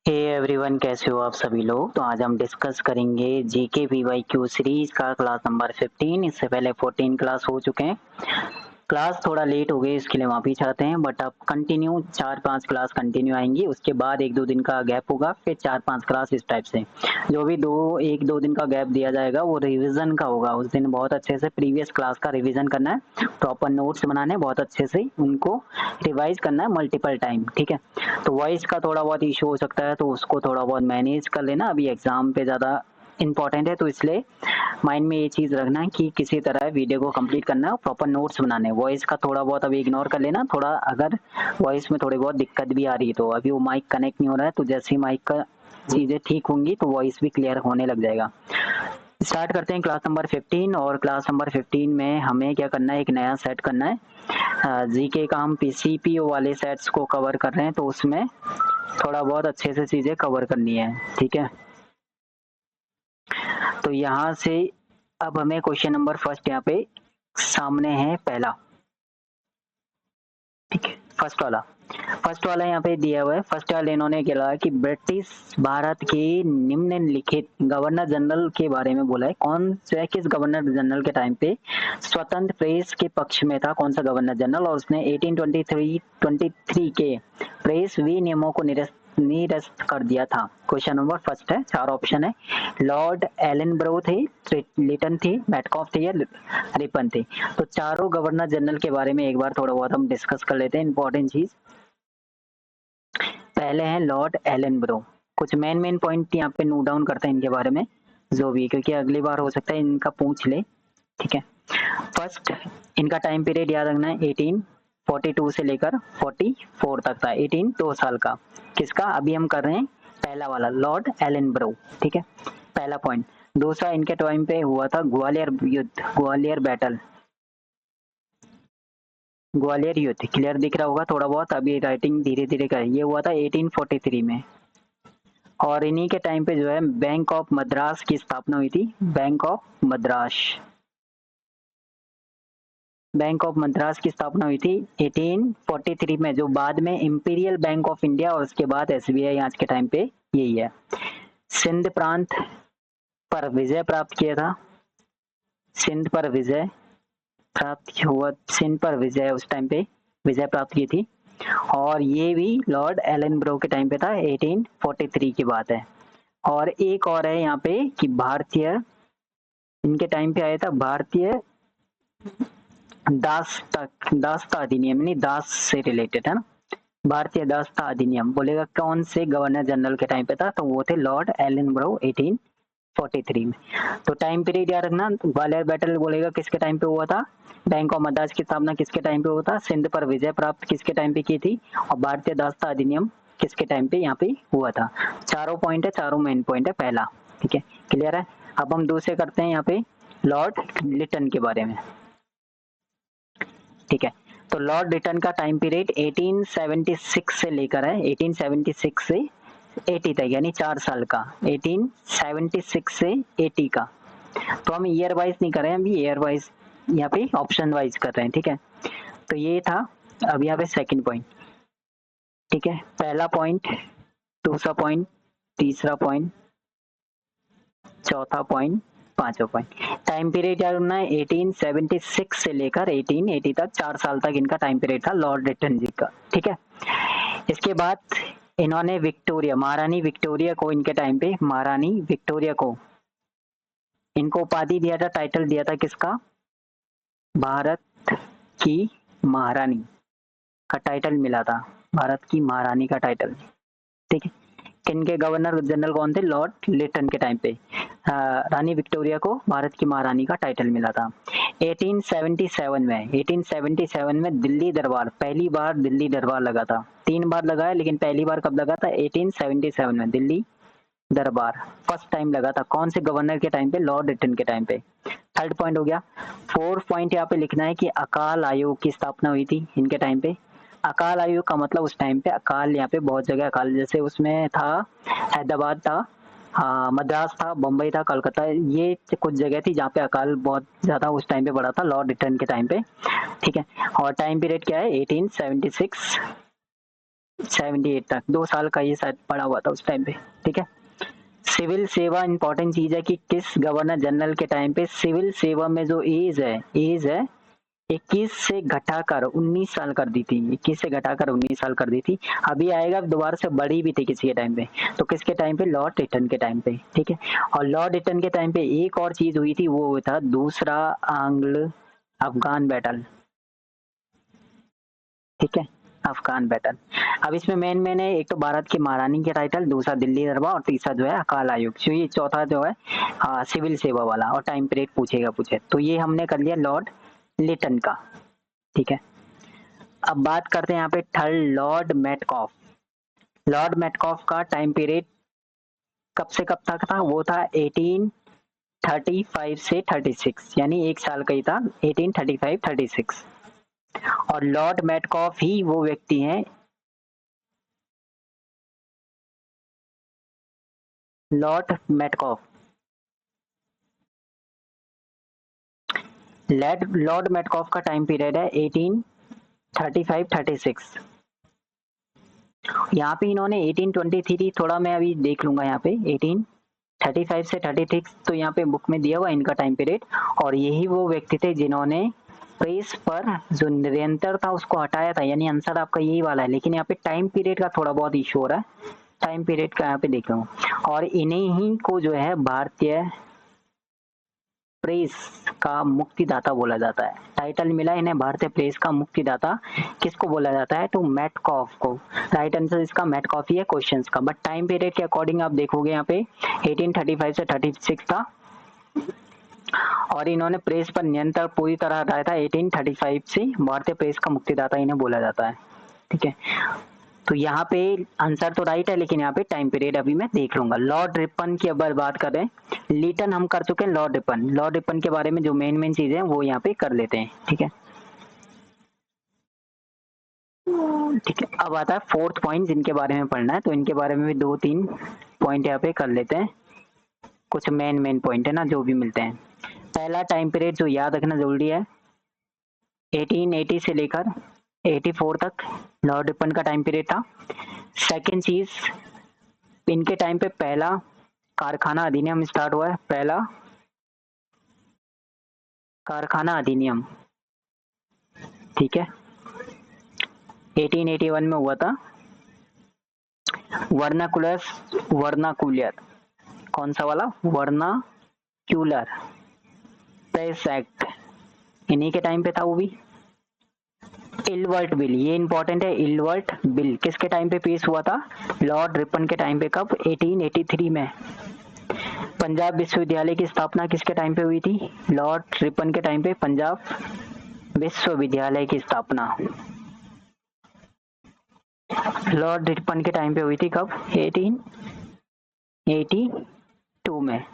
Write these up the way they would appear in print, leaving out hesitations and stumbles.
Hey everyone, कैसे हो आप सभी लोग। तो आज हम डिस्कस करेंगे जीके वीवाईक्यू सीरीज का क्लास नंबर 15। इससे पहले 14 क्लास हो चुके हैं। क्लास थोड़ा लेट हो गई, इसके लिए माफी चाहते हैं, बट अब कंटिन्यू 4-5 क्लास कंटिन्यू आएंगी। उसके बाद 1-2 दिन का गैप होगा, फिर 4-5 क्लास इस टाइप से। जो भी 1-2 दिन का गैप दिया जाएगा वो रिवीजन का होगा। उस दिन बहुत अच्छे से प्रीवियस क्लास का रिवीजन करना है, प्रॉपर नोट्स बनाने हैं, बहुत अच्छे से उनको रिवाइज करना है मल्टीपल टाइम। ठीक है, तो वॉइस का थोड़ा बहुत इशू हो सकता है, तो उसको थोड़ा बहुत मैनेज कर लेना। अभी एग्जाम पे ज़्यादा इंपॉर्टेंट है, तो इसलिए माइंड में ये चीज़ रखना है कि किसी तरह वीडियो को कंप्लीट करना है और प्रॉपर नोट्स बनाने हैं। वॉइस का थोड़ा बहुत अभी इग्नोर कर लेना। थोड़ा अगर वॉइस में थोड़ी बहुत दिक्कत भी आ रही है, तो अभी वो माइक कनेक्ट नहीं हो रहा है, तो जैसे ही माइक का चीज़ें ठीक होंगी तो वॉइस भी क्लियर होने लग जाएगा। स्टार्ट करते हैं क्लास नंबर 15। और क्लास नंबर 15 में हमें क्या करना है, एक नया सेट करना है। जीके का हम पीसीपीओ वाले सेट्स को कवर कर रहे हैं, तो उसमें थोड़ा बहुत अच्छे से चीज़ें कवर करनी है। ठीक है, तो यहाँ से अब हमें क्वेश्चन नंबर फर्स्ट यहाँ पे सामने है पहला। ठीक है, फर्स्ट वाला यहाँ पे दिया हुआ है। फर्स्ट वाले इन्होंने क्या कहा कि ब्रिटिश भारत के निम्नलिखित गवर्नर जनरल के बारे में बोला है। कौन से किस गवर्नर जनरल के टाइम पे स्वतंत्र प्रेस के पक्ष में था, कौन सा गवर्नर जनरल, और उसने 1823 के प्रेस विनियमों को निरस्त कर दिया था। क्वेश्चन नंबर फर्स्ट है, 4 ऑप्शन है। लॉर्ड एलनब्रो थे, लिटन थे, मैटकॉफ थे या रिपन थे। तो चारों गवर्नर जनरल के बारे में एक बार थोड़ा बहुत हम डिस्कस कर लेते हैं। इंपॉर्टेंट चीज पहले है लॉर्ड एलनब्रो। कुछ मेन पॉइंट यहाँ पे नोट डाउन करते हैं इनके बारे में, जो भी, क्योंकि अगली बार हो सकता है इनका पूछ ले। ठीक है, फर्स्ट इनका टाइम पीरियड याद रखना है, 1842 से लेकर 44 तक था। 18 2 साल का। किसका अभी हम कर रहे हैं, पहला वाला लॉर्ड एलनब्रो। ठीक है, पहला पॉइंट। दूसरा, इनके टाइम पे हुआ था ग्वालियर युद्ध, ग्वालियर बैटल, ग्वालियर युद्ध। क्लियर दिख रहा होगा थोड़ा बहुत, अभी राइटिंग धीरे धीरे कर। ये हुआ था 1843 में। और इन्हीं के टाइम पे जो है बैंक ऑफ मद्रास की स्थापना हुई थी। Bank of Madras, bank of Madras की स्थापना हुई थी 1843 में, जो बाद में इंपीरियल बैंक ऑफ इंडिया और उसके बाद एसबीआई आज के टाइम पे यही है। सिंध प्रांत पर विजय प्राप्त किया था। सिंध पर विजय प्राप्त हुआ, सिंध पर विजय उस टाइम पे विजय प्राप्त की थी। और ये भी लॉर्ड एलनब्रो के टाइम पे था, 1843 की बात है। और एक और है यहाँ पे कि भारतीय, इनके टाइम पे आया था भारतीय दासता अधिनियम, यानी दास से रिलेटेड है ना। भारतीय दासता अधिनियम बोलेगा कौन से गवर्नर जनरल के टाइम पे था, तो वो थे लॉर्ड एलनब्रो 1843 में। तो टाइम पीरियड याद रखना। ग्वालियर बैटल बोलेगा किसके टाइम पे हुआ था, बैंक ऑफ मद्रास की स्थापना किसके टाइम पे हुआ था, सिंध पर विजय प्राप्त किसके टाइम पे की थी, और भारतीय दासता अधिनियम किसके टाइम पे यहाँ पे हुआ था। चारों पॉइंट है, चारों मेन पॉइंट है पहला। ठीक है, क्लियर है। अब हम दूसरे करते हैं यहाँ पे लॉर्ड लिटन के बारे में। ठीक है, तो लॉर्ड लिटन का टाइम पीरियड 1876 से लेकर है, 1876 से 80 तक, यानी 4 साल का। 1876 से 80 का। तो हम ईयर वाइज नहीं कर रहे हैं, अभी ईयर वाइज यहाँ पे ऑप्शन वाइज कर रहे हैं। ठीक है, तो ये था। अब यहाँ पे सेकंड पॉइंट। ठीक है, पहला पॉइंट, दूसरा पॉइंट, तीसरा पॉइंट, चौथा पॉइंट, पांचवा पॉइंट। टाइम पीरियड क्या करना है, 1876 से लेकर 1880 तक, 4 साल तक इनका टाइम पीरियड था लॉर्ड लिटन जी का। ठीक है, इसके बाद इन्होंने विक्टोरिया, महारानी विक्टोरिया को, इनके टाइम पे महारानी विक्टोरिया को इनको उपाधि दिया था, टाइटल दिया था किसका, भारत की महारानी का टाइटल मिला था, भारत की महारानी का टाइटल। ठीक है, किनके गवर्नर जनरल कौन थे, लॉर्ड लिटन के टाइम पे रानी विक्टोरिया को भारत की महारानी का टाइटल मिला था। 1877 में दिल्ली दरबार, पहली बार दिल्ली दरबार लगा था। 3 बार लगा है, लेकिन पहली बार कब लगा था, 1877 में दिल्ली दरबार फर्स्ट टाइम लगा था। कौन से गवर्नर के टाइम पे, लॉर्ड लिटन के टाइम पे। थर्ड पॉइंट हो गया। फोर्थ पॉइंट यहाँ पे लिखना है कि अकाल आयोग की स्थापना हुई थी इनके टाइम पे। अकाल आयोग का मतलब उस टाइम पे अकाल, यहाँ पे बहुत जगह अकाल, जैसे उसमें था हैदराबाद था, हाँ मद्रास था, बम्बई था, कलकत्ता, ये कुछ जगह थी जहाँ पे अकाल बहुत ज्यादा उस टाइम पे पड़ा था लॉर्ड लिटन के टाइम पे। ठीक है, और टाइम पीरियड क्या है, 1876 78 तक, 2 साल का ये शायद पड़ा हुआ था उस टाइम पे। ठीक है, सिविल सेवा इंपॉर्टेंट चीज है कि किस गवर्नर जनरल के टाइम पे सिविल सेवा में जो एज है 21 से घटाकर 19 साल कर दी थी, 21 से घटाकर 19 साल कर दी थी। अभी आएगा दोबारा से बढ़ी भी थी किसी के टाइम पे, तो किसके टाइम पे? लॉर्ड रिटन के टाइम पे। ठीक है, और लॉर्ड रिटन के टाइम पे एक और चीज हुई थी, वो था दूसरा आंग्ल अफगान बैटल। ठीक है, अफगान बैटल। अब इसमें मेन है, एक तो भारत की महारानी के टाइटल, दूसरा दिल्ली दरबार, और तीसरा जो है अकाल आयोग। जो ये चौथा जो है सिविल सेवा वाला, और टाइम पीरियड पूछे। तो ये हमने कर लिया लॉर्ड लिटन का। ठीक है, अब बात करते हैं यहाँ पे third, Lord Metcalfe. Lord Metcalfe का टाइम पीरियड कब से कब तक था? वो था 1835 से 36, यानी एक साल का ही था, 1835-36। और लॉर्ड मेटकॉफ ही वो व्यक्ति हैं, लॉर्ड मेटकॉफ, लॉर्ड मेटकॉफ का टाइम पीरियड है 1835-36। यहाँ पे इन्होंने 1823, थोड़ा मैं अभी देख लूंगा यहाँ पे, 1835 से 36, तो यहाँ पे बुक में दिया हुआ इनका टाइम पीरियड। और यही वो व्यक्ति थे जिन्होंने प्रेस पर जो निरंतर था उसको हटाया था, यानी आंसर आपका यही वाला है, लेकिन यहाँ पे टाइम पीरियड का थोड़ा बहुत इशू हो रहा है, टाइम पीरियड का यहाँ पे देख लो। और इन्हीं ही को जो है भारतीय प्रेस का मुक्तिदाता बोला जाता है, टाइटल मिला इन्हें भारतीय प्रेस का मुक्तिदाता। किसको बोला जाता है? तो मेटकॉफ को। राइट आंसर इसका मेटकॉफ ही है क्वेश्चंस का। बट टाइम पीरियड के अकॉर्डिंग आप देखोगे यहाँ पे 1835 से 36 था, और इन्होंने प्रेस पर नियंत्रण पूरी तरह हटाया था 1835 से। भारतीय प्रेस का मुक्तिदाता इन्हें बोला जाता है। ठीक है, तो यहाँ पे आंसर तो राइट है, लेकिन यहाँ पे टाइम पीरियड अभी मैं देख लूंगा। लॉर्ड रिपन की अगर बात करें, लीटन हम कर चुके हैं, लॉर्ड रिपन के बारे में जो मेन चीजें हैं वो यहाँ पे कर लेते हैं। ठीक है, ठीक है, अब आता है फोर्थ पॉइंट जिनके बारे में पढ़ना है, तो इनके बारे में भी 2-3 पॉइंट यहाँ पे कर लेते हैं। कुछ मेन पॉइंट है ना जो भी मिलते हैं। पहला टाइम पीरियड जो याद रखना जरूरी है, 1880 से लेकर 84 तक लॉर्ड रिपन का टाइम पीरियड था। सेकेंड चीज, इनके टाइम पे पहला कारखाना अधिनियम स्टार्ट हुआ है, पहला कारखाना अधिनियम। ठीक है, 1881 में हुआ था। वर्नाकुलर, कौन सा वाला? वर्नाक्यूलर प्रेस एक्ट, इन्हीं के टाइम पे था वो भी। इलवर्ट बिल, ये इंपॉर्टेंट है, इलवर्ट बिल किसके टाइम पे पेश हुआ था? लॉर्ड रिपन के टाइम पे। कब? 1883 में। पंजाब विश्वविद्यालय की स्थापना किसके टाइम पे हुई थी? लॉर्ड रिपन के टाइम पे पंजाब विश्वविद्यालय की स्थापना लॉर्ड रिपन के टाइम पे हुई थी। कब? 1882 में।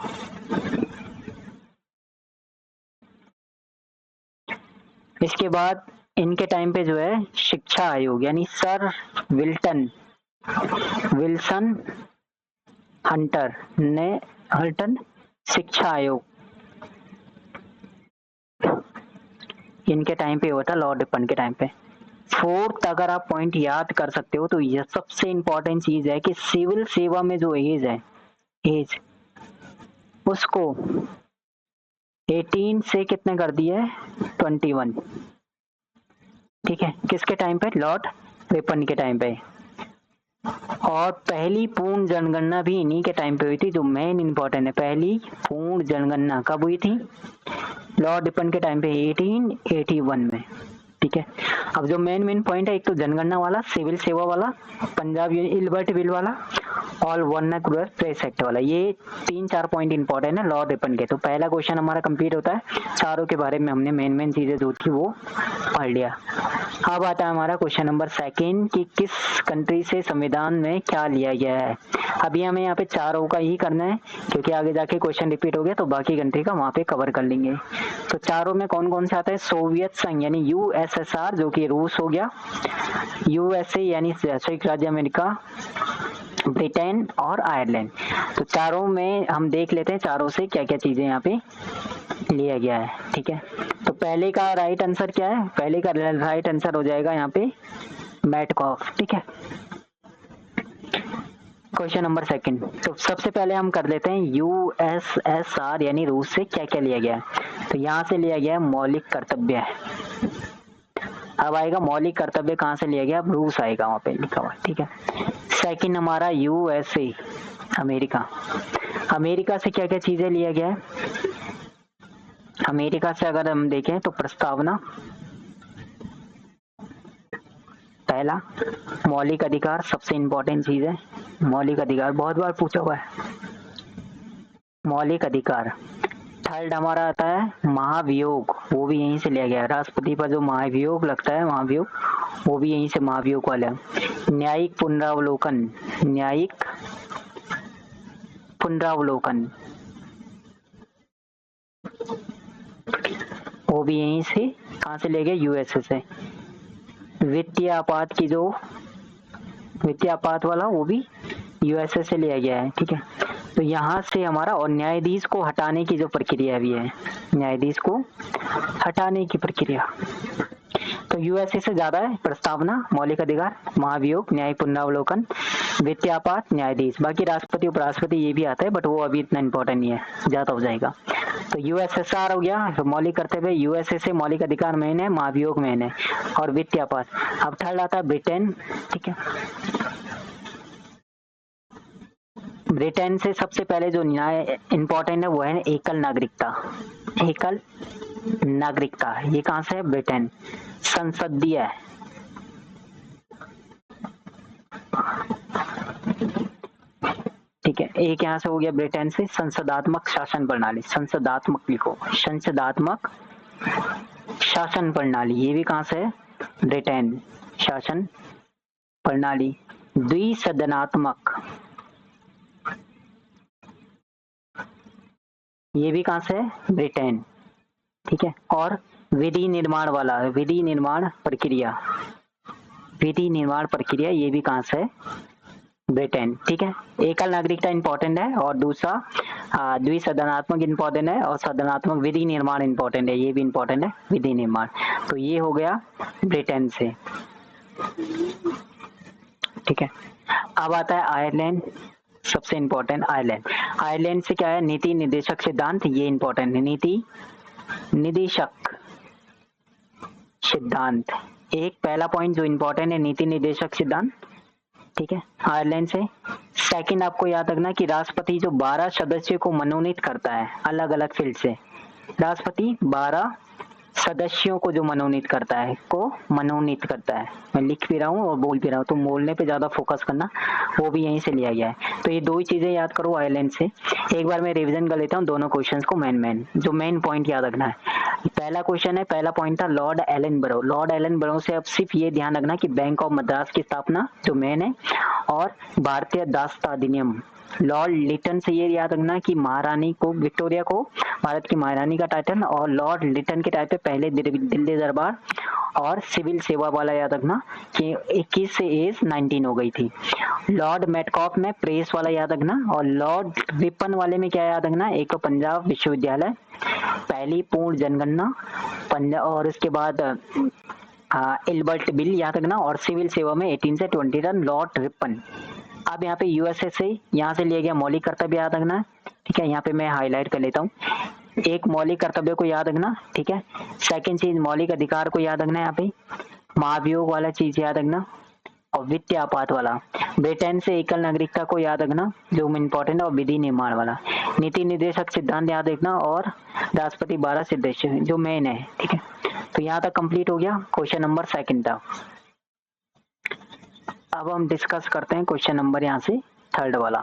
इसके बाद इनके टाइम पे जो है शिक्षा आयोग, यानी सर विल्सन हल्टन शिक्षा आयोग, इनके टाइम पे हुआ था, लॉर्ड रिपन के टाइम पे। फोर्थ अगर आप पॉइंट याद कर सकते हो तो यह सबसे इंपॉर्टेंट चीज है कि सिविल सेवा में जो एज है, एज उसको 18 से कितने कर दिया है? 21। ठीक है, किसके टाइम पे? लॉर्ड रिपन के टाइम पे। और पहली पूर्ण जनगणना भी इन्हीं के टाइम पे हुई थी, जो मेन इंपॉर्टेंट है। पहली पूर्ण जनगणना कब हुई थी? लॉर्ड रिपन के टाइम पे 1881 में। ठीक है, अब जो मेन पॉइंट है, एक तो जनगणना वाला, सिविल सेवा वाला, पंजाब इलबर्ट बिल वाला, और वर्नाकुलर प्रेस एक्ट वाला, ये 3-4 पॉइंट इंपॉर्टेंट है लॉर्ड रिपन के। तो पहला क्वेश्चन हमारा कंप्लीट होता है, चारों के बारे में हमने मेन चीजें जो थी वो पढ़ लिया। अब आता है हमारा क्वेश्चन नंबर सेकंड कि किस कंट्री से संविधान में क्या लिया गया है। अभी हमें यहाँ पे चारों का ही करना है, क्योंकि आगे जाके क्वेश्चन रिपीट हो गया तो बाकी कंट्री का वहां पे कवर कर लेंगे। तो चारों में कौन कौन से आता है? सोवियत संघ यानी यूएसएसआर, जो कि रूस हो गया, यूएसए यानी संयुक्त राज्य अमेरिका, ब्रिटेन और आयरलैंड। तो चारों में हम देख लेते हैं चारों से क्या क्या चीजें यहाँ पे लिया गया है। ठीक है, तो पहले का राइट आंसर क्या है? पहले का राइट आंसर हो जाएगा यहाँ पे मेटकॉफ। ठीक है, क्वेश्चन नंबर सेकंड। तो सबसे पहले हम कर लेते हैं यूएसएसआर यानी रूस से क्या क्या लिया गया है। तो यहाँ से लिया गया है मौलिक कर्तव्य। अब आएगा मौलिक कर्तव्य कहाँ से लिया गया, अब रूस आएगा वहाँ पे लिखा हुआ, ठीक है। सेकंड हमारा यूएसए अमेरिका। अमेरिका से क्या क्या चीजें लिया गया है। अमेरिका से अगर हम देखें तो प्रस्तावना, पहला मौलिक अधिकार सबसे इंपॉर्टेंट चीज है। मौलिक अधिकार बहुत बार पूछा हुआ है, मौलिक अधिकार। थर्ड हमारा आता है महाभियोग, वो भी यहीं से लिया गया है। राष्ट्रपति पर जो महाभियोग लगता है, महाभियोग, वो भी यहीं से महाभियोग वाला है। न्यायिक पुनरावलोकन, न्यायिक पुनरावलोकन, वो भी यहीं से, कहाँ से ले गए, यूएसए से। वित्तीय आपात की जो वित्तीय आपात वाला, वो भी यूएसए से लिया गया है, ठीक है। तो यहाँ से हमारा, और न्यायाधीश को हटाने की जो प्रक्रिया भी है, न्यायाधीश को हटाने की प्रक्रिया, तो यूएसए से ज्यादा है। प्रस्तावना, मौलिक अधिकार, महाभियोग, न्याय पुनरावलोकन, वित्तीय आपात, न्यायाधीश। बाकी राष्ट्रपति उपराष्ट्रपति ये भी आता है, बट वो अभी इतना इंपॉर्टेंट नहीं है, ज्यादा हो जाएगा। तो यूएसएसआर हो गया, तो मौलिक कर्तव्य। यूएसए से मौलिक अधिकार मेन है, महाभियोग मेन है, और वित्तीय आपात। अब थर्ड आता है ब्रिटेन, ठीक है। ब्रिटेन से सबसे पहले जो न्याय इंपॉर्टेंट है वो है एकल नागरिकता। एकल नागरिकता, ये कहां से है, ब्रिटेन। संसदीय, ठीक है। एक यहां से हो गया ब्रिटेन से। संसदात्मक शासन प्रणाली, संसदात्मक लिखो, संसदात्मक शासन प्रणाली, ये भी कहां से है, ब्रिटेन, शासन प्रणाली। द्विसदनात्मक, ये भी कहां से है, ब्रिटेन, ठीक है। और विधि निर्माण वाला, विधि निर्माण प्रक्रिया, विधि निर्माण प्रक्रिया, ये भी कहां से है, ब्रिटेन, ठीक है। एकल नागरिकता इंपॉर्टेंट है, और दूसरा द्विसदनात्मक इंपॉर्टेंट है, और सदनात्मक विधि निर्माण इंपॉर्टेंट है, ये भी इंपॉर्टेंट है, विधि निर्माण। तो ये हो गया ब्रिटेन से, ठीक है। अब आता है आयरलैंड, सबसे इंपॉर्टेंट आयरलैंड। आयरलैंड से क्या है, नीति निर्देशक सिद्धांत, ये इंपॉर्टेंट है, नीति निर्देशक सिद्धांत। एक पहला पॉइंट जो इंपॉर्टेंट है, नीति निर्देशक सिद्धांत, ठीक है, आयरलैंड से। सेकंड आपको याद रखना कि राष्ट्रपति जो 12 सदस्यों को मनोनीत करता है, अलग अलग फील्ड से, राष्ट्रपति 12 सदस्यों को जो मनोनीत करता है, को मनोनीत करता है। मैं लिख भी रहा हूँ और बोल भी रहा हूँ, तो बोलने पे ज्यादा फोकस करना, वो भी यहीं से लिया गया है। तो ये दो ही चीजें याद करो आयरलैंड से। एक बार मैं रिवीजन कर लेता हूँ दोनों क्वेश्चंस को, मेन जो मेन पॉइंट याद रखना है। पहला क्वेश्चन है, पहला पॉइंट था लॉर्ड एलन बरो। लॉर्ड एलन बरो से अब सिर्फ ये ध्यान रखना कि बैंक ऑफ मद्रास की स्थापना जो मेन है, और भारतीय दासता अधिनियम। लॉर्ड लिटन से ये याद रखना कि महारानी को, विक्टोरिया को भारत की महारानी का टाइटल, और लॉर्ड लिटन के टाइम पे पहले दिल्ली दरबार, और सिविल सेवा वाला याद रखना कि 21 से एज 19 हो गई थी। लॉर्ड मेटकॉफ में प्रेस वाला याद रखना, और लॉर्ड रिपन वाले में क्या याद रखना, एक तो पंजाब विश्वविद्यालय, पहली पूर्ण जनगणना पंजाब, और उसके बाद इल्बर्ट बिल याद रखना, और सिविल सेवा में 18 से 20 रन, लॉर्ड रिपन। अब यहाँ पे यूएसए से, यहाँ से लिया गया मौलिक कर्तव्य याद रखना, ठीक है। यहाँ पे मैं हाईलाइट कर लेता हूँ, एक मौलिक कर्तव्य को याद रखना, ठीक है। सेकंड चीज मौलिक अधिकार को याद रखना, यहाँ पे महाभियोग वाला चीज याद रखना, और वित्तीय आपात वाला। ब्रिटेन से एकल नागरिकता को याद रखना जो इम्पोर्टेंट है, और विधि निर्माण वाला। नीति निर्देशक सिद्धांत याद रखना, और राष्ट्रपति 12 सदस्य जो मेन है, ठीक है। तो यहाँ तक कंप्लीट हो गया क्वेश्चन नंबर सेकंड था। अब हम डिस्कस करते हैं क्वेश्चन नंबर यहाँ से थर्ड वाला।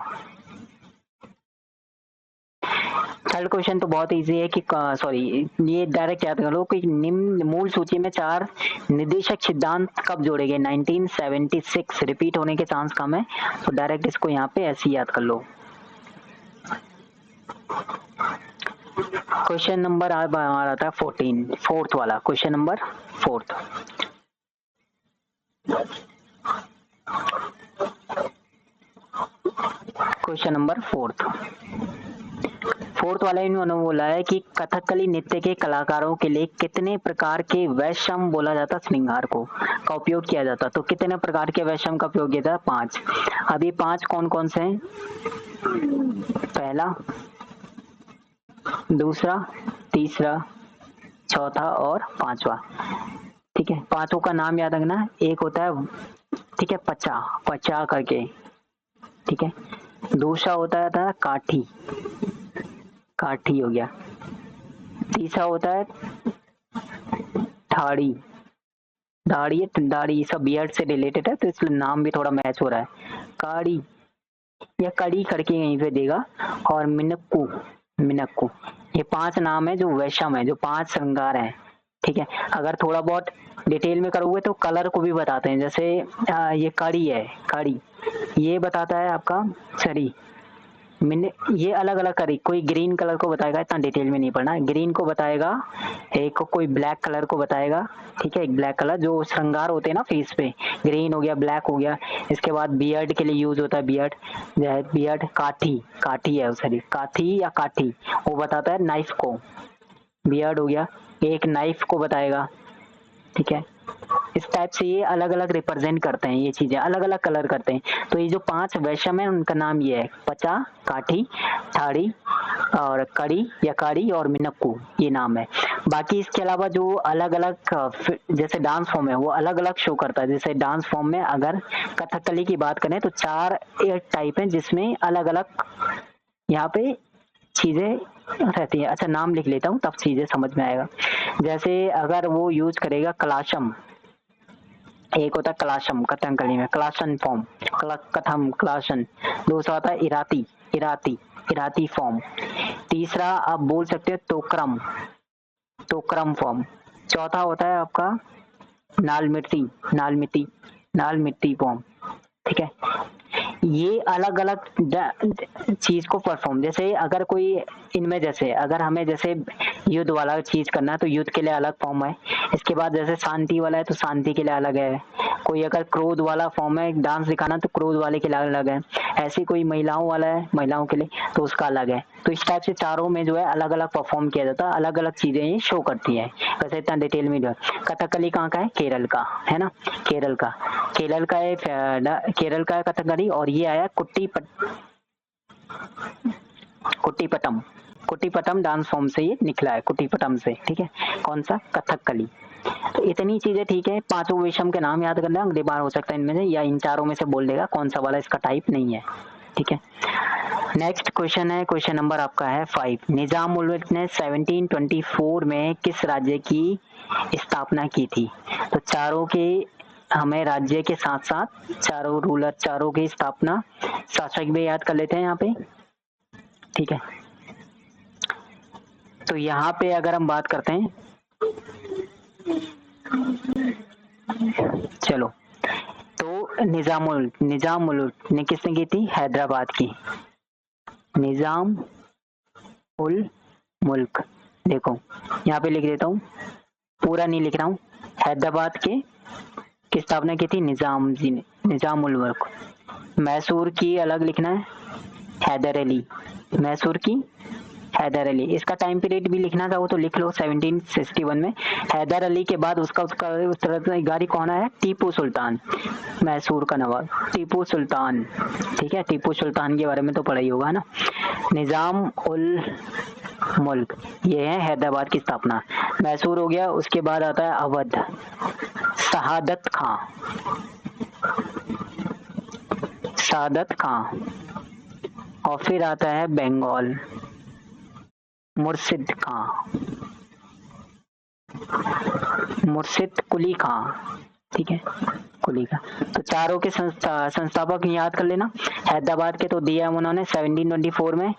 थर्ड क्वेश्चन तो बहुत इजी है कि ये डायरेक्ट याद कर लो कि निम्न मूल सूची में 4 निर्देशक सिद्धांत कब जोड़े गए, 1976। रिपीट होने के चांस कम है, तो डायरेक्ट इसको यहाँ पे ऐसे याद कर लो। क्वेश्चन नंबर हमारा था 14, फोर्थ वाला, क्वेश्चन नंबर 4। क्वेश्चन नंबर 4 वाला इन्होंने बोला है कि कथकली नृत्य के कलाकारों के लिए कितने प्रकार के वैषम बोला जाता श्रृंगार को का उपयोग किया जाता। तो कितने प्रकार के वैषम का उपयोग किया जाता, 5। अब ये 5 कौन कौन से हैं? पहला, दूसरा, तीसरा, चौथा और पांचवा। ठीक है, पांचों का नाम याद रखना। एक होता है, ठीक है, पचा, पचा करके, ठीक है। दूसरा होता था काठी, काठी हो गया। तीसरा होता है ठाड़ी, दाढ़ी, दाढ़ी, सब बियर्ड से रिलेटेड है तो इसलिए नाम भी थोड़ा मैच हो रहा है। काड़ी या कड़ी करके यहीं पे देगा। और मिनक्कू, मिनक्कू, ये 5 नाम है जो वैशम है, जो 5 श्रृंगार हैं। ठीक है, अगर थोड़ा बहुत डिटेल में करोगे तो कलर को भी बताते हैं। जैसे ये कड़ी है, कड़ी ये बताता है आपका सरी। ये अलग अलग करी, कोई ग्रीन कलर को बताएगा, इतना डिटेल में नहीं पढ़ना। ग्रीन को बताएगा, एक को कोई ब्लैक कलर को बताएगा। ठीक है, एक ब्लैक कलर जो श्रृंगार होते हैं ना फेस पे, ग्रीन हो गया, ब्लैक हो गया। इसके बाद बियर्ड के लिए यूज होता है, बियर्ड, बियर्ड। काठी, काठी है सॉरी, काठी या काठी, वो बताता है नाइफ को, बियर्ड हो गया। एक नाइफ को बताएगा। ठीक है, इस टाइप से ये अलग अलग रिप्रेजेंट करते हैं, ये चीजें अलग अलग कलर करते हैं। तो ये जो 5 वैशम है उनका नाम ये है, पचा, काठी, ठाड़ी और कड़ी या काड़ी और मिनक्कू, ये नाम है। बाकी इसके अलावा जो अलग अलग जैसे डांस फॉर्म है वो अलग अलग शो करता है। जैसे डांस फॉर्म में अगर कथकली की बात करें तो 4 टाइप है जिसमें अलग अलग यहाँ पे चीजें रहती है। अच्छा, नाम लिख लेता हूँ तब चीजें समझ में आएगा। जैसे अगर वो यूज करेगा कलाशम, एक होता है कलाशम कथकली में, कलाशन फॉर्म, कथम, कलाशन। दूसरा होता है इराती, इराती, इराती फॉर्म। तीसरा आप बोल सकते हो तोक्रम, तोक्रम फॉर्म। चौथा होता है आपका नालमिती, नालमिती, नालमिती फॉर्म। ठीक है, ये अलग अलग चीज को परफॉर्म, जैसे अगर कोई इनमें, जैसे अगर हमें जैसे युद्ध वाला चीज करना है तो युद्ध के लिए अलग फॉर्म है। इसके बाद जैसे शांति वाला है तो शांति के लिए अलग है। कोई अगर क्रोध वाला फॉर्म है डांस दिखाना तो क्रोध वाले के लिए अलग है। ऐसे कोई महिलाओं वाला है महिलाओं के लिए तो उसका अलग है। तो इस टाइप से चारों में जो है अलग अलग परफॉर्म किया जाता है, अलग अलग चीजें ये शो करती है। वैसे इतना डिटेल में जो है कथकली कहाँ का है, केरल का है ना, केरल का, केरल का है, केरल का है कथकली। और ये आया कुट्टीपटम, कुट्टीपटम डांस फॉर्म से ये निकला है, कुट्टीपटम से। ठीक है, कौन सा, कथकली। तो इतनी चीजें, ठीक है। 5 वेशम के नाम याद करना, अगली बार हो सकता है इनमें से या इन चारों में से बोल देगा कौन सा वाला इसका टाइप नहीं है। ठीक है, नेक्स्ट क्वेश्चन है, क्वेश्चन नंबर आपका है 5। निजाम उल मुल्क ने 1724 में किस राज्य की स्थापना की थी? तो चारों के हमें राज्य के साथ साथ चारों रूलर, चारों की स्थापना, शासक भी याद कर लेते हैं यहाँ पे। ठीक है, तो यहाँ पे अगर हम बात करते हैं, चलो, तो निजाम उल ने किसने की थी? हैदराबाद की, निजाम उल मुल्क। देखो यहाँ पे लिख देता हूँ, पूरा नहीं लिख रहा हूँ। हैदराबाद के की स्थापना की थी निजाम जी ने, निजाम उल मुल्क। मैसूर की अलग लिखना है, हैदर अली, मैसूर की हैदर अली। इसका टाइम पीरियड भी लिखना था वो तो लिख लो, 1761 में। हैदर अली के बाद उसका उत्तराधिकारी कौन है? टीपू सुल्तान, मैसूर का नवाब टीपू सुल्तान। ठीक है, टीपू सुल्तान के बारे में तो पढ़ा ही होगा ना। निजाम उल मुल्क, ये है हैदराबाद की स्थापना। मैसूर हो गया, उसके बाद आता है अवध, शहादत खां, शहादत खां। और फिर आता है बंगाल, मुर्शिद खां, मुर्शिद कुली खां। ठीक है, कुली खां। तो चारों के संस्थापक याद कर लेना। हैदराबाद के तो दिया उन्होंने 1724 में,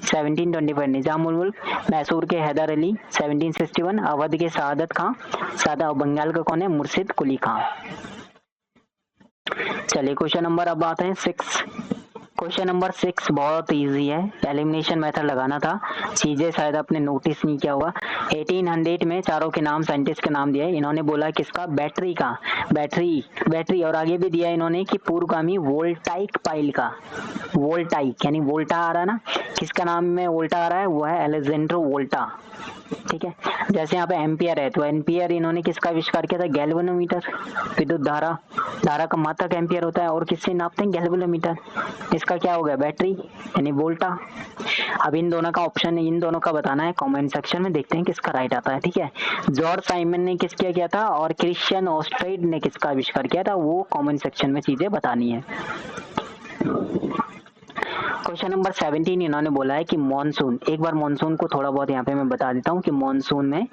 1725 निजाम उल मुल्क, मैसूर के हैदर अली 1761, अवध के शहादत खां, सादा, बंगाल का कौन है? मुर्शिद कुली खां। चलिए क्वेश्चन नंबर अब आते हैं 6। क्वेश्चन नंबर 6 बहुत इजी है, एलिमिनेशन मेथड लगाना था, चीजें शायद आपने नोटिस नहीं किया होगा। 1800 में चारों के नाम, साइंटिस्ट के नाम दिया है इन्होंने, बोला किसका? बैटरी का, बैटरी, बैटरी। और आगे भी दिया इन्होंने कि पूर्वगामी वोल्टाइक पाइल का, वोल्टाइक, यानी वोल्टा आ रहा है ना, किसका नाम में वोल्टा आ रहा है, वो है अलेक्जेंड्रो वोल्टा। ठीक है, जैसे यहाँ पे एम्पियर है, तो एम्पियर इन्होंने किसका आविष्कार किया था, गैल्वेनोमीटर, विद्युत धारा, धारा का मात्रक एम्पियर होता है, और किससे नापते हैं, गैल्वेनोमीटर। इसका क्या हो गया, बैटरी यानी वोल्टा। अब इन दोनों का ऑप्शन, इन दोनों का बताना है कमेंट सेक्शन में, देखते हैं किसका राइट आता है। ठीक है, जॉर्ज साइमन ने किसका किया था और क्रिश्चियन ऑस्ट्रेड ने किसका आविष्कार किया था, वो कमेंट सेक्शन में चीजें बतानी है। क्वेश्चन नंबर 17 इन्होंने बोला है कि मॉनसून, एक बार मॉनसून को थोड़ा बहुत यहाँ पे मैं बता देता हूँ कि मॉनसून में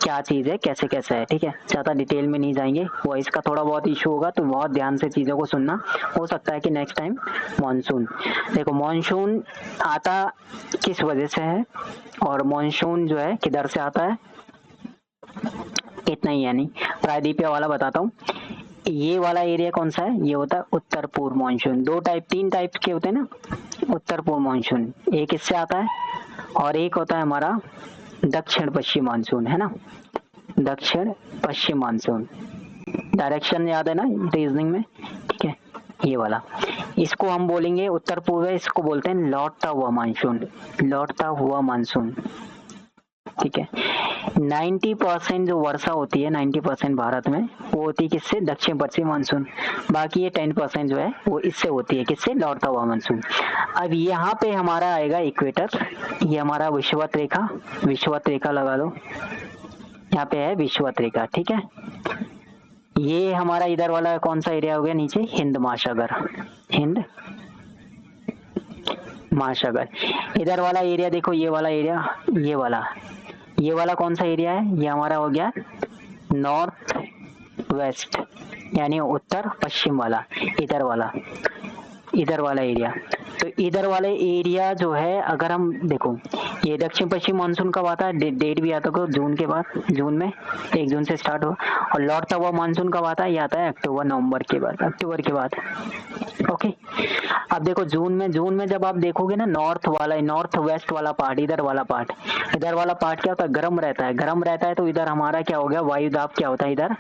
क्या चीज है, कैसे कैसे है। ठीक है, ज्यादा डिटेल में नहीं जाएंगे, वॉइस का थोड़ा बहुत इशू होगा तो बहुत ध्यान से चीजों को सुनना, हो सकता है कि नेक्स्ट टाइम। मॉनसून, देखो मॉनसून आता किस वजह से है और मॉनसून जो है किधर से आता है, इतना ही। यानी प्रायद्वीपीय वाला बताता हूँ, ये वाला एरिया कौन सा है, ये होता है उत्तर पूर्व मानसून। दो टाइप, तीन टाइप के होते हैं ना उत्तर पूर्व मानसून, एक इससे आता है और एक होता है हमारा दक्षिण पश्चिम मानसून, है ना, दक्षिण पश्चिम मानसून। डायरेक्शन याद है ना रीजनिंग में, ठीक है, ये वाला, इसको हम बोलेंगे उत्तर पूर्व, इसको बोलते हैं लौटता हुआ मानसून, लौटता हुआ मानसून। ठीक है, 90% जो वर्षा होती है 90% भारत में वो होती है किससे, दक्षिण पश्चिम मानसून। बाकी ये 10% जो है वो इससे होती है, किससे, लौटता हुआ मानसून। अब यहाँ पे हमारा आएगा इक्वेटर, ये हमारा विषुवत रेखा, विषुवत रेखा लगा लो, यहाँ पे है विषुवत रेखा। ठीक है, ये हमारा इधर वाला कौन सा एरिया हो गया, नीचे हिंद महासागर, हिंद महासागर। इधर वाला एरिया देखो, ये वाला एरिया, ये वाला कौन सा एरिया है, ये हमारा हो गया नॉर्थ वेस्ट, यानी उत्तर पश्चिम वाला, इधर वाला एरिया। तो इधर वाले एरिया जो है, अगर हम देखो, ये दक्षिण पश्चिम मानसून कब आता है, डेट भी आता है जून के बाद, जून में 1 जून से स्टार्ट हुआ, और लौटता हुआ मानसून कब आता है, ये आता है अक्टूबर नवंबर के बाद, अक्टूबर के बाद। ओके, अब देखो जून में जब आप देखोगे ना, नॉर्थ वेस्ट वाला पार्ट, इधर वाला पार्ट क्या होता है, गर्म रहता है, तो इधर हमारा क्या हो गया, वायुदाब क्या होता है, इधर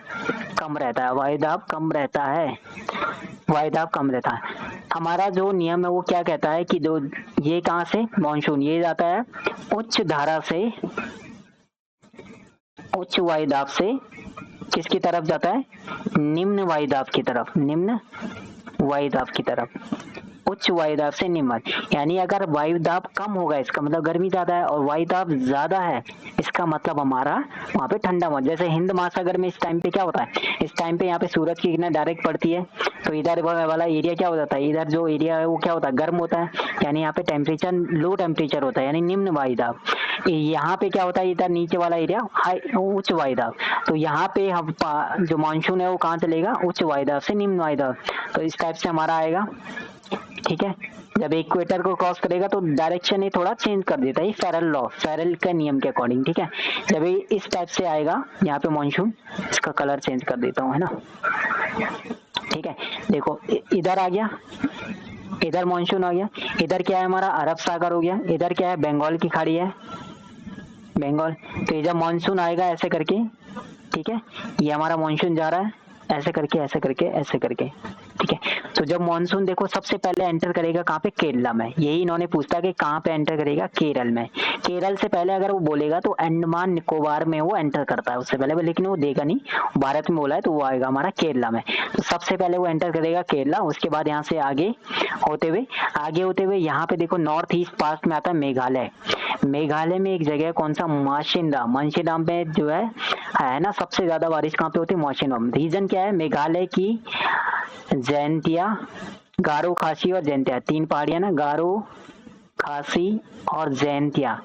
कम रहता है, वायुदाब कम रहता है। हमारा जो नियम है वो क्या कहता है कि जो ये कहाँ से मॉनसून, ये जाता है उच्च धारा से, उच्च वायुदाब से किसकी तरफ जाता है, निम्न वायुदाब की तरफ, उच्च वायुदाब से निम्न। यानी अगर वायुदाब कम होगा इसका मतलब गर्मी ज्यादा है, और वायुदाब ज्यादा है इसका मतलब हमारा वहाँ पे ठंडा मौसम। जैसे हिंद महासागर में इस टाइम पे क्या होता है, इस टाइम पे यहाँ पे सूरज की किरणें डायरेक्ट पड़ती है, तो इधर वाला एरिया क्या हो जाता है, इधर जो एरिया है वो क्या होता है, गर्म होता है, यानी यहाँ पे टेम्परेचर लो टेम्परेचर होता है, यानी निम्न वायुदाब। यहाँ पे क्या होता है, इधर नीचे वाला एरिया हाई उच्च वायुदाब। तो यहाँ पे हम जो मानसून है वो कहाँ चलेगा, उच्च वायुदाब से निम्न वायुदाब। तो इस टाइप से हमारा आएगा। ठीक है, जब इक्वेटर को क्रॉस करेगा तो डायरेक्शन ही थोड़ा चेंज कर देता है, फेरल के नियम के अकॉर्डिंग। ठीक है, जब ये इस टाइप से आएगा यहाँ पे मानसून, इसका कलर चेंज कर देता हूँ, है ना। ठीक है, देखो इधर आ गया, इधर मानसून आ गया, इधर क्या है हमारा अरब सागर हो गया, इधर क्या है बंगाल की खाड़ी है, बंगाल। तो ये जब मानसून आएगा ऐसे करके, ठीक है, ये हमारा मानसून जा रहा है ऐसे करके। ठीक है, तो जब मानसून देखो सबसे पहले एंटर करेगा कहाँ पे, केरला में। यही इन्होंने पूछता कि कहाँ पे एंटर करेगा, केरल में। केरल से पहले अगर वो बोलेगा तो अंडमान निकोबार में वो एंटर करता है उससे पहले, लेकिन वो देगा नहीं, भारत में बोला है तो वो आएगा हमारा केरला में। तो सबसे पहले वो एंटर करेगा केरला, उसके बाद यहाँ से आगे होते हुए यहाँ पे देखो नॉर्थ ईस्ट पार्ट में आता है मेघालय। मेघालय में एक जगह कौन सा, माशिनराम में जो है ना, सबसे ज्यादा बारिश कहाँ पे होती है, माशिनराम। रीजन क्या है, मेघालय की जैंतिया, गारो, खासी और जैंतिया, 3 पहाड़ियां ना, गारो, खासी और जैंतिया,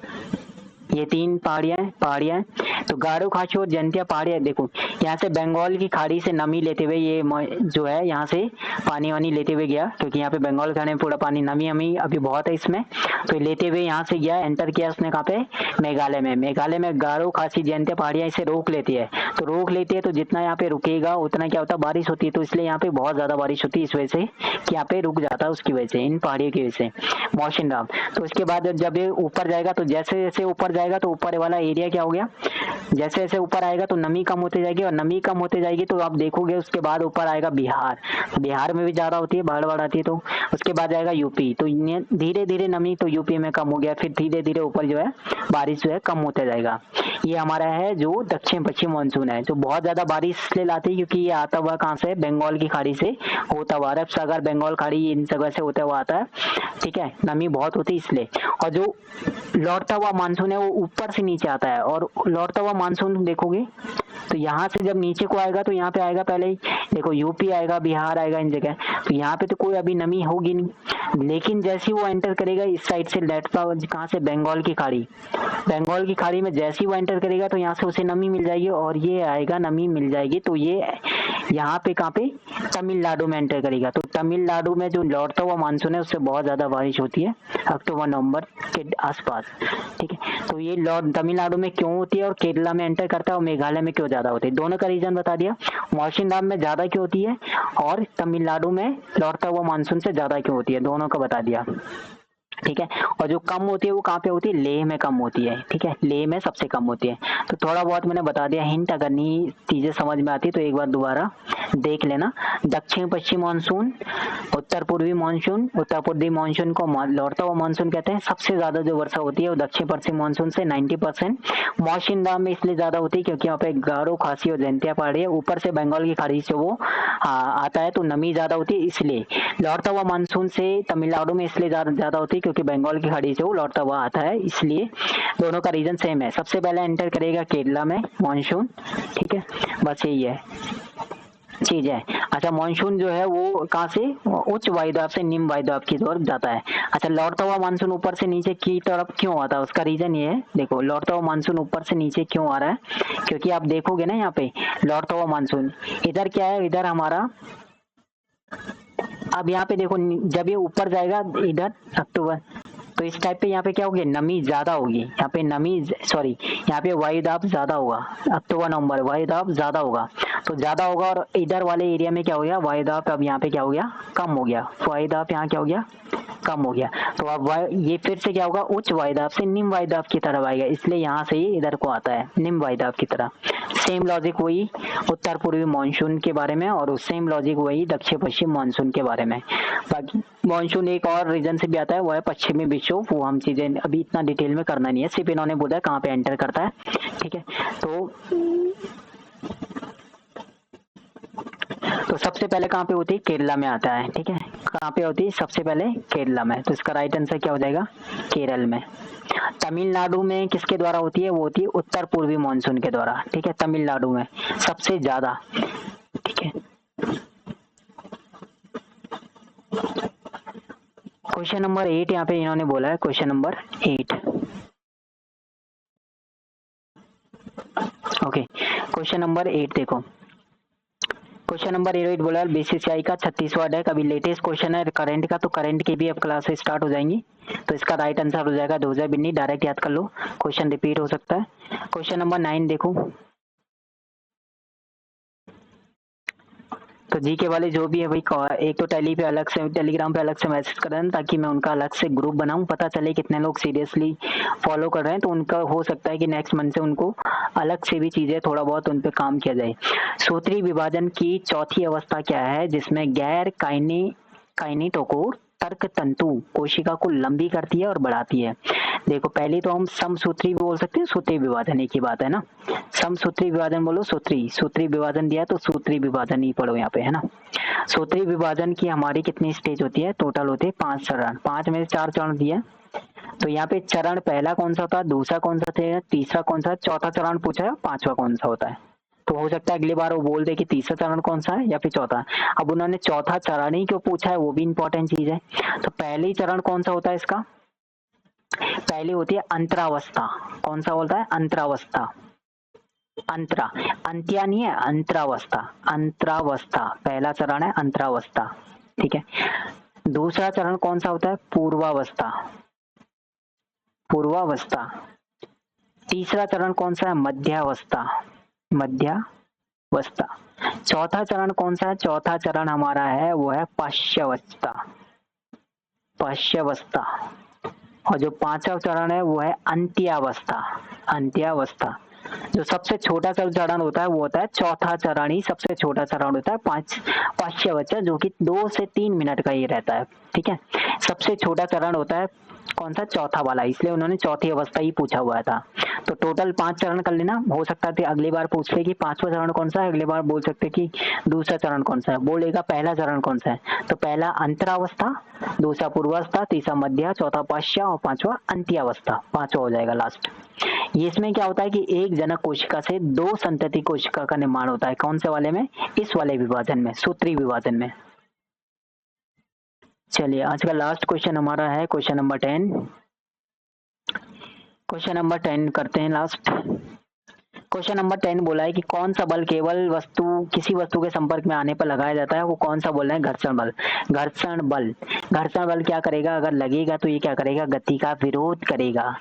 ये 3 पहाड़ियां। तो गारो, खासी और जैंतिया पहाड़ियां, देखो यहाँ से बंगाल की खाड़ी से नमी लेते हुए ये जो है यहाँ से पानी वानी लेते हुए गया, क्योंकि यहाँ पे बंगाल खाड़ी में पूरा पानी, नमी अभी बहुत है इसमें, तो लेते हुए यहाँ से गया, एंटर किया उसने कहाँ पे, मेघालय में गारो, खासी, जैंतिया पहाड़ियां इसे रोक लेती है। तो जितना यहाँ पे रुकेगा उतना क्या होता है, बारिश होती है। तो इसलिए यहाँ पे बहुत ज्यादा बारिश होती है, इस वजह से कि यहाँ पे रुक जाता है, उसकी वजह से, इन पहाड़ियों की वजह से, मौसिनराम। तो उसके बाद जब ये ऊपर जाएगा तो जैसे जैसे ऊपर जाएगा तो ऊपर वाला एरिया क्या हो गया, जैसे जैसे ऊपर आएगा तो नमी कम होती जाएगी, और नमी कम होती जाएगी तो आप देखोगे उसके बाद ऊपर आएगा बिहार, बिहार में भी ज्यादा होती है, बाढ़ बाढ़ आती है। तो उसके बाद जाएगा यूपी, तो धीरे धीरे नमी तो यूपी में कम हो गया, फिर धीरे धीरे ऊपर जो है बारिश जो है कम होते जाएगा। ये हमारा है जो दक्षिण पश्चिम मानसून है, जो बहुत ज्यादा बारिश इसलिए लाती है क्योंकि ये आता हुआ कहाँ से, बंगाल की खाड़ी से होता हुआ, अरब सागर, बंगाल खाड़ी, इन जगह से होता हुआ आता है। ठीक है, नमी बहुत होती है इसलिए। और जो लौटता हुआ मानसून है वो ऊपर से नीचे आता है, और लौटता हुआ मानसून देखोगे तो यहाँ से जब नीचे को आएगा तो यहाँ पे आएगा पहले ही, देखो यूपी आएगा, बिहार आएगा, इन जगह, तो यहाँ पे तो कोई अभी नमी होगी नहीं। लेकिन जैसे ही वो एंटर करेगा इस साइड से, लौटता हुआ कहाँ से, बंगाल की खाड़ी, बंगाल की खाड़ी में जैसे ही वो एंटर करेगा तो यहाँ से उसे नमी मिल जाएगी, और ये आएगा नमी मिल जाएगी, तो ये यहाँ पे कहाँ पे, तमिलनाडु में एंटर करेगा। तो तमिलनाडु में जो लौटता हुआ मानसून है उससे बहुत ज्यादा बारिश होती है अक्टूबर नवंबर के आसपास। ठीक है, तो ये तमिलनाडु में क्यों होती है और केरला में एंटर करता है और मेघालय में क्यों ज्यादा होती है, दोनों का रीजन बता दिया। मौसम में ज्यादा क्यों होती है और तमिलनाडु में लौटता हुआ मानसून से ज्यादा क्यों होती है, दोनों का बता दिया। ठीक है, और जो कम होती है वो कहाँ पे होती है, लेह में कम होती है। ठीक है, लेह में सबसे कम होती है। तो थोड़ा बहुत मैंने बता दिया हिंट, अगर नहीं चीजें समझ में आती तो एक बार दोबारा देख लेना। दक्षिण पश्चिम मानसून, उत्तर पूर्वी मानसून, उत्तर पूर्वी मानसून को लौटता हुआ मानसून कहते हैं। सबसे ज्यादा जो वर्षा होती है वो दक्षिण पश्चिम मानसून से 90%। मौशिनराम में इसलिए ज्यादा होती है क्योंकि यहाँ पे गारो, खासी और जयंतिया पहाड़ी है, ऊपर से बंगाल की खाड़ी से वो आता है तो नमी ज्यादा होती है, इसलिए लौटता हुआ मानसून से तमिलनाडु में इसलिए ज्यादा होती है क्योंकि बंगाल की खाड़ी से वो लौटता हुआ आता है, इसलिए दोनों का रीजन सेम है। सबसे पहले एंटर करेगा केरला में मानसून। ठीक है, बस यही है चीज है। अच्छा, मानसून जो है वो कहाँ से, उच्च वायुदाब से निम्न वायुदाब की तरफ जाता है। अच्छा, लौटता हुआ मानसून ऊपर से नीचे की तरफ क्यों आता है, उसका रीजन ये है, देखो लौटता हुआ मानसून ऊपर से नीचे क्यों आ रहा है, क्योंकि आप देखोगे ना यहाँ पे लौटता हुआ मानसून इधर क्या है, इधर हमारा, अब यहाँ पे देखो जब ये ऊपर जाएगा इधर अक्टूबर, तो इस टाइप पे यहाँ पे क्या होगी, नमी ज्यादा होगी, यहाँ पे नमी, सॉरी यहाँ पे वायुदाब ज्यादा होगा, अक्टूबर नवंबर वायुदाब ज्यादा होगा, तो ज्यादा होगा, और इधर वाले एरिया में क्या हो गया, वायुदाब अब यहाँ पे क्या हो गया, कम हो गया, वायुदाब यहाँ क्या हो गया, कम हो गया। तो अब ये फिर से क्या होगा, उच्च वायुदाब से निम्न वायुदाब की तरफ आएगा, इसलिए यहाँ से ही इधर को आता है निम्न वायुदाब की तरह। सेम लॉजिक वही उत्तर पूर्वी मानसून के बारे में, और सेम लॉजिक वही दक्षिण पश्चिम मानसून के बारे में। बाकी मानसून एक और रीजन से भी आता है, वो है पश्चिमी विक्षोभ, वो हम चीजें अभी इतना डिटेल में करना नहीं है, सिर्फ इन्होंने बोला कहाँ पे एंटर करता है। ठीक है, तो सबसे पहले कहाँ पे होती है, केरला में आता है। ठीक है, कहाँ पे होती है, सबसे पहले केरला में, तो इसका राइट आंसर क्या हो जाएगा, केरल में। तमिलनाडु में किसके द्वारा होती है, वो होती है उत्तर पूर्वी मानसून के द्वारा। ठीक है, तमिलनाडु में सबसे ज्यादा। ठीक है, क्वेश्चन नंबर 8 यहाँ पे इन्होंने बोला है, question number 8। Okay, question number 8 देखो, क्वेश्चन नंबर 8 बोला बीसीसीआई का 36वां डेक, अभी लेटेस्ट क्वेश्चन है करंट का, तो करंट की भी अब क्लासेस स्टार्ट हो जाएंगी, तो इसका राइट आंसर हो जाएगा 2000 बिन्नी, डायरेक्ट याद कर लो, क्वेश्चन रिपीट हो सकता है। क्वेश्चन नंबर 9 देखो, तो जीके वाले जो भी है भाई, एक तो टेली पे अलग से, टेलीग्राम पे अलग से मैसेज कर रहे हैं ताकि मैं उनका अलग से ग्रुप बनाऊं, पता चले कितने लोग सीरियसली फॉलो कर रहे हैं, तो उनका हो सकता है कि नेक्स्ट मंथ से उनको अलग से भी चीजें थोड़ा बहुत उन पे काम किया जाए। सूत्री विभाजन की चौथी अवस्था क्या है, जिसमें गैर काइनेटोकोर तर्क तंतु कोशिका को लंबी करती है और बढ़ाती है। देखो पहले तो हम समसूत्री बोल सकते हैं, सूत्री विभाजन एक ही बात है ना, समसूत्री विभाजन बोलो, सूत्री विभाजन दिया तो सूत्री विभाजन ही पढ़ो यहाँ पे, है ना। सूत्री विभाजन की हमारी कितनी स्टेज होती है, टोटल होते हैं 5 चरण, 5 में से 4 चरण दिया, तो यहाँ पे चरण पहला कौन सा होता है, दूसरा कौन सा था, तीसरा कौन सा, चौथा चरण पूछा है, 5वां कौन सा होता है, तो हो सकता है अगली बार वो बोल दे कि तीसरा चरण कौन सा है या फिर चौथा। अब उन्होंने चौथा चरण ही क्यों पूछा है, वो भी इंपॉर्टेंट चीज है। तो पहली चरण कौन सा होता है इसका, पहली होती है अंतरावस्था, कौन सा बोलता है, अंतरावस्था, अंतरा, अंत्या नहीं है, अंतरावस्था, अंतरावस्था पहला चरण है, अंतरावस्था। ठीक है, दूसरा चरण कौन सा होता है, पूर्वावस्था, पूर्वावस्था। तीसरा चरण कौन सा है, मध्यावस्था, मध्यावस्था। चौथा चरण कौन सा है, चौथा चरण हमारा है वो है पाश्चावस्था, पाश्चावस्था। और जो पांचवा चरण है वो है अंत्यावस्था। अंत्यावस्था। जो सबसे छोटा चरण होता है वो होता है चौथा चरण, ही सबसे छोटा चरण होता है पांचवा बच्चा, जो कि 2 से 3 मिनट का ही रहता है। ठीक है, सबसे छोटा चरण होता है कौन सा? चौथा वाला, इसलिए उन्होंने चौथी अवस्था ही पूछा हुआ था। तो टोटल 5 चरण कर लेना। हो सकता है अगली बार पूछ ले कि पांचवा चरण कौन सा है, अगली बार बोल सकते कि दूसरा चरण कौन सा है, बोलेगा पहला चरण कौन सा है। तो पहला अंतरावस्था, दूसरा पूर्वावस्था, तीसरा मध्य, चौथा पाश्चा और पांचवा अंत्यावस्था। पांचवा हो जाएगा लास्ट। ये इसमें क्या होता है कि एक जनक कोशिका से 2 संतति कोशिका का निर्माण होता है। कौन से वाले में? इस वाले विभाजन में, सूत्री विभाजन में। चलिए आज का लास्ट क्वेश्चन हमारा है क्वेश्चन नंबर 10। क्वेश्चन नंबर 10 करते हैं लास्ट। क्वेश्चन नंबर 10 बोला है कि कौन सा बल केवल किसी वस्तु के संपर्क में आने पर लगाया जाता है, वो कौन सा बोल रहे हैं? घर्षण बल। घर्षण बल। घर्षण बल क्या करेगा? अगर लगेगा तो ये क्या करेगा? गति का विरोध करेगा।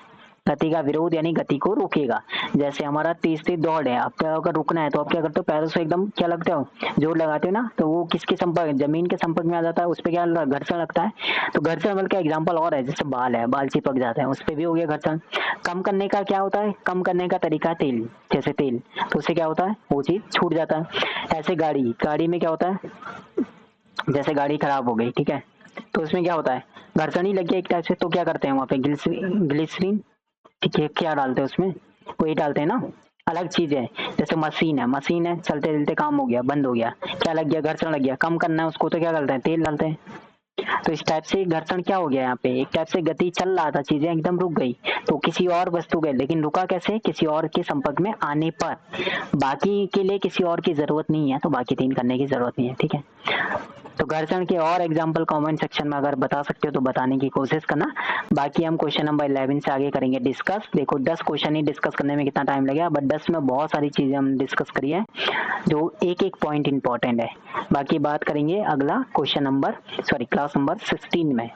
गति का विरोध यानी गति को रोकेगा। जैसे हमारा तेज दौड़ है, आपको अगर रुकना है तो आप क्या करते हो? पैरों से एकदम क्या लगते हो? जोर लगाते हो ना, तो वो किसके संपर्क? जमीन के संपर्क में आ जाता है, उस पर क्या घर्षण लगता है। तो घर्षण बल का एग्जाम्पल और है, जैसे बाल है, बाल चिपक जाते हैं, उस पर भी हो गया घर्षण। कम करने का क्या होता है? कम करने का तरीका तेल, जैसे तेल, तो उससे क्या होता है? वो चीज छूट जाता है। ऐसे गाड़ी में क्या होता है? जैसे गाड़ी खराब हो गई, ठीक है, तो उसमें क्या होता है? घर्षण ही लग गया एक टाइप से, तो क्या करते हैं वहां पे? ग्लिसरीन, ठीक है, क्या डालते हैं उसमें? वही डालते हैं ना, अलग चीज है। जैसे मशीन है, चलते चलते काम हो गया, बंद हो गया, क्या लग गया? घर्षण लग गया। कम करना है उसको तो क्या करते हैं? तेल डालते हैं। तो इस टाइप से घर्षण क्या हो गया यहाँ पे? एक टाइप से गति चल रहा था, चीजें एकदम रुक गई, तो किसी और वस्तु गए, लेकिन रुका कैसे? किसी और के संपर्क में आने पर। बाकी के लिए किसी और की जरूरत नहीं है, तो बाकी 3 करने की जरूरत नहीं है। ठीक है, तो घर्षण के और एग्जाम्पल कमेंट सेक्शन में अगर बता सकते हो तो बताने की कोशिश करना। बाकी हम क्वेश्चन नंबर 11 से आगे करेंगे डिस्कस। देखो 10 क्वेश्चन ही डिस्कस करने में कितना टाइम लगेगा, बट 10 में बहुत सारी चीजें हम डिस्कस करी है, जो एक एक पॉइंट इंपॉर्टेंट है। बाकी बात करेंगे अगला क्लास नंबर 16 में।